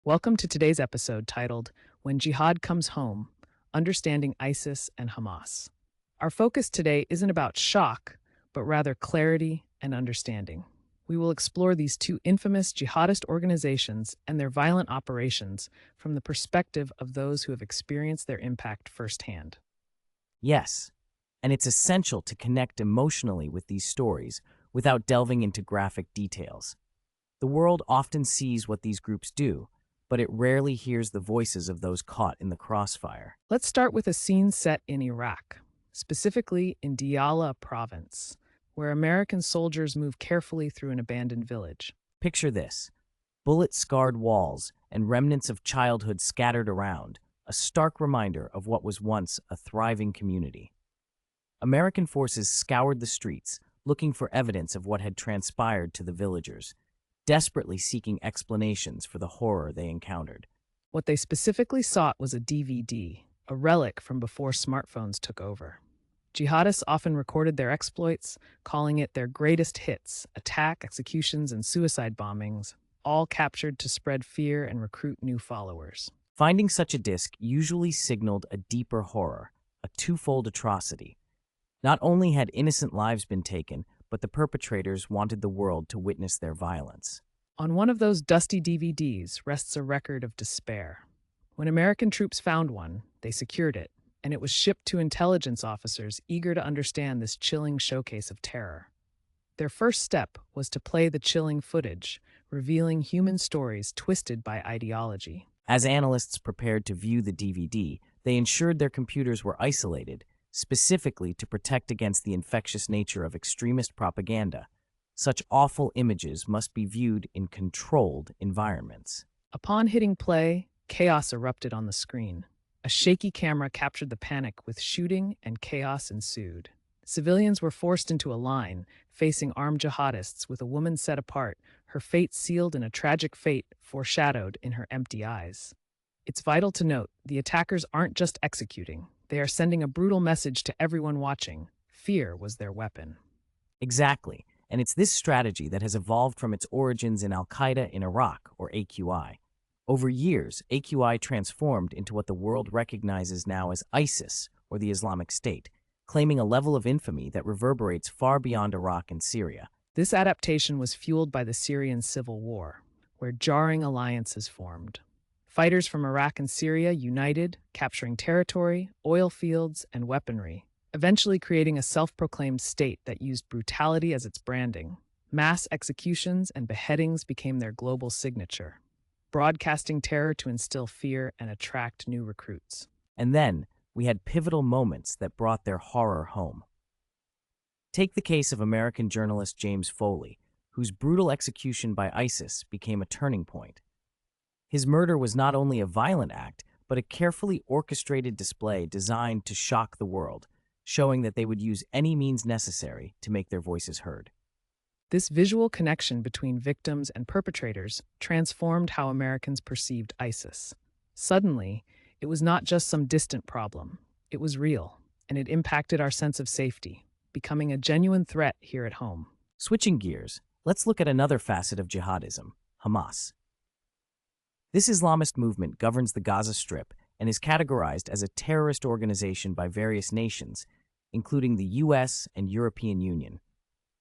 Welcome to today's episode titled When Jihad Comes Home, Understanding ISIS and Hamas. Our focus today isn't about shock, but rather clarity and understanding. We will explore these two infamous jihadist organizations and their violent operations from the perspective of those who have experienced their impact firsthand. Yes, and it's essential to connect emotionally with these stories without delving into graphic details. The world often sees what these groups do, but it rarely hears the voices of those caught in the crossfire. Let's start with a scene set in Iraq, specifically in Diyala province, where American soldiers move carefully through an abandoned village. Picture this: bullet-scarred walls and remnants of childhood scattered around, a stark reminder of what was once a thriving community. American forces scoured the streets, looking for evidence of what had transpired to the villagers, desperately seeking explanations for the horror they encountered. What they specifically sought was a DVD, a relic from before smartphones took over. Jihadists often recorded their exploits, calling it their greatest hits: attack, executions, and suicide bombings, all captured to spread fear and recruit new followers. Finding such a disc usually signaled a deeper horror, a twofold atrocity. Not only had innocent lives been taken, but the perpetrators wanted the world to witness their violence. On one of those dusty DVDs rests a record of despair. When American troops found one, they secured it, and it was shipped to intelligence officers eager to understand this chilling showcase of terror. Their first step was to play the chilling footage, revealing human stories twisted by ideology. As analysts prepared to view the DVD, they ensured their computers were isolated, specifically to protect against the infectious nature of extremist propaganda. Such awful images must be viewed in controlled environments. Upon hitting play, chaos erupted on the screen. A shaky camera captured the panic with shooting, and chaos ensued. Civilians were forced into a line, facing armed jihadists with a woman set apart, her fate sealed in a tragic fate foreshadowed in her empty eyes. It's vital to note, the attackers aren't just executing. They are sending a brutal message to everyone watching. Fear was their weapon. Exactly, and it's this strategy that has evolved from its origins in Al-Qaeda in Iraq, or AQI. Over years, AQI transformed into what the world recognizes now as ISIS, or the Islamic State, claiming a level of infamy that reverberates far beyond Iraq and Syria. This adaptation was fueled by the Syrian civil war, where jarring alliances formed. Fighters from Iraq and Syria united, capturing territory, oil fields, and weaponry, eventually creating a self-proclaimed state that used brutality as its branding. Mass executions and beheadings became their global signature, broadcasting terror to instill fear and attract new recruits. And then, we had pivotal moments that brought their horror home. Take the case of American journalist James Foley, whose brutal execution by ISIS became a turning point. His murder was not only a violent act, but a carefully orchestrated display designed to shock the world, showing that they would use any means necessary to make their voices heard. This visual connection between victims and perpetrators transformed how Americans perceived ISIS. Suddenly, it was not just some distant problem. It was real, and it impacted our sense of safety, becoming a genuine threat here at home. Switching gears, let's look at another facet of jihadism: Hamas. This Islamist movement governs the Gaza Strip and is categorized as a terrorist organization by various nations, including the US and European Union.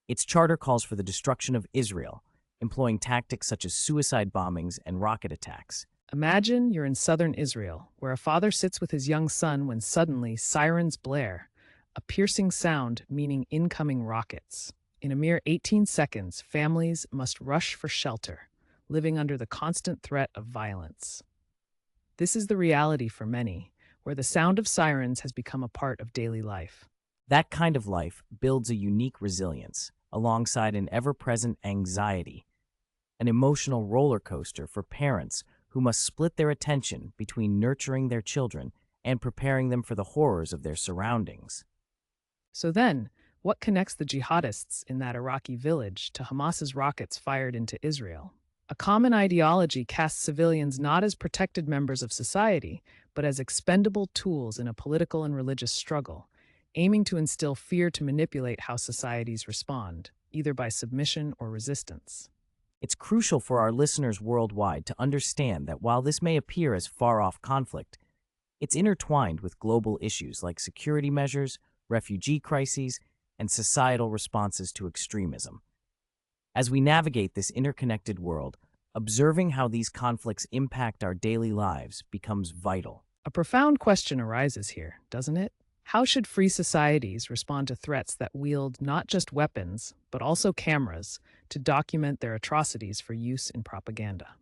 Its charter calls for the destruction of Israel, employing tactics such as suicide bombings and rocket attacks. Imagine you're in southern Israel, where a father sits with his young son when suddenly sirens blare, a piercing sound meaning incoming rockets. In a mere 18 seconds, families must rush for shelter, living under the constant threat of violence. This is the reality for many, where the sound of sirens has become a part of daily life. That kind of life builds a unique resilience, alongside an ever-present anxiety, an emotional roller coaster for parents who must split their attention between nurturing their children and preparing them for the horrors of their surroundings. So then, what connects the jihadists in that Iraqi village to Hamas's rockets fired into Israel? A common ideology casts civilians not as protected members of society, but as expendable tools in a political and religious struggle, aiming to instill fear to manipulate how societies respond, either by submission or resistance. It's crucial for our listeners worldwide to understand that while this may appear as far-off conflict, it's intertwined with global issues like security measures, refugee crises, and societal responses to extremism. As we navigate this interconnected world, observing how these conflicts impact our daily lives becomes vital. A profound question arises here, doesn't it? How should free societies respond to threats that wield not just weapons, but also cameras to document their atrocities for use in propaganda?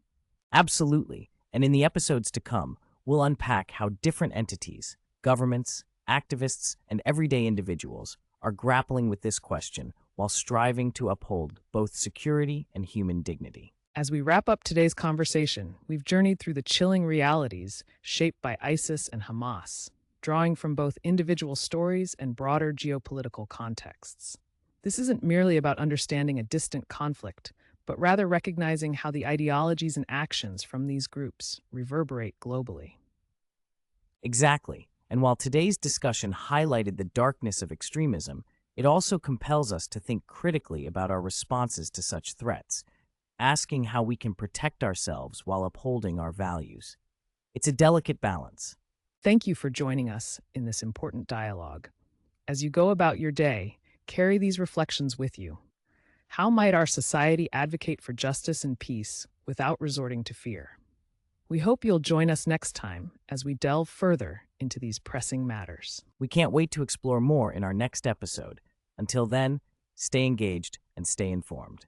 Absolutely. And in the episodes to come, we'll unpack how different entities, governments, activists, and everyday individuals are grappling with this question while striving to uphold both security and human dignity. As we wrap up today's conversation, we've journeyed through the chilling realities shaped by ISIS and Hamas, drawing from both individual stories and broader geopolitical contexts. This isn't merely about understanding a distant conflict, but rather recognizing how the ideologies and actions from these groups reverberate globally. Exactly. And while today's discussion highlighted the darkness of extremism, it also compels us to think critically about our responses to such threats, asking how we can protect ourselves while upholding our values. It's a delicate balance. Thank you for joining us in this important dialogue. As you go about your day, carry these reflections with you. How might our society advocate for justice and peace without resorting to fear? We hope you'll join us next time as we delve further into these pressing matters. We can't wait to explore more in our next episode. Until then, stay engaged and stay informed.